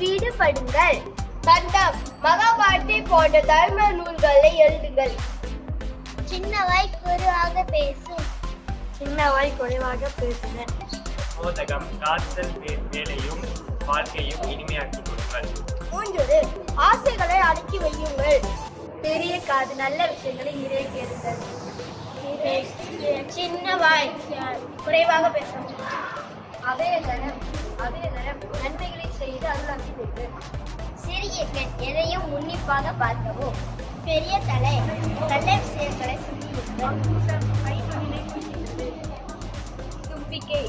ஈடுபடுங்கள். தண்டம் மகாபாரத்தை போன்ற தர்ம நூல்களை எழுதுங்கள். சின்னவாய் குறைவாக பேசும். சின்னவாய் குறைவாக பேசுங்கள். மோதகம் காய்ச்சல் வேலையும் வாழ்க்கையும் இனிமையாக்கி கொடுங்கள். மூன்றது ஆசைகளை அடக்கி வையுங்கள். பெரிய காது நல்ல விஷயங்களை நிறைய கேளுங்கள். சின்னவாய் குறைவாக பேசும். அபயகரம் நன்மைகளை செய்து அருளாக்கி வைத்து. சிறிய கண் எதையும் உன்னிப்பாக பார்க்கவும். பெரிய தலை நல்ல விஷயங்களை சிந்தியுங்கள். தும்பிக்கை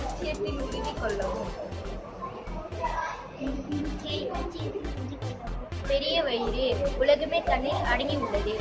விஷயத்தில் உறுதி கொள்ளவும். பெரிய வயிறு உலகமே தன்னில் அடங்கி உள்ளது.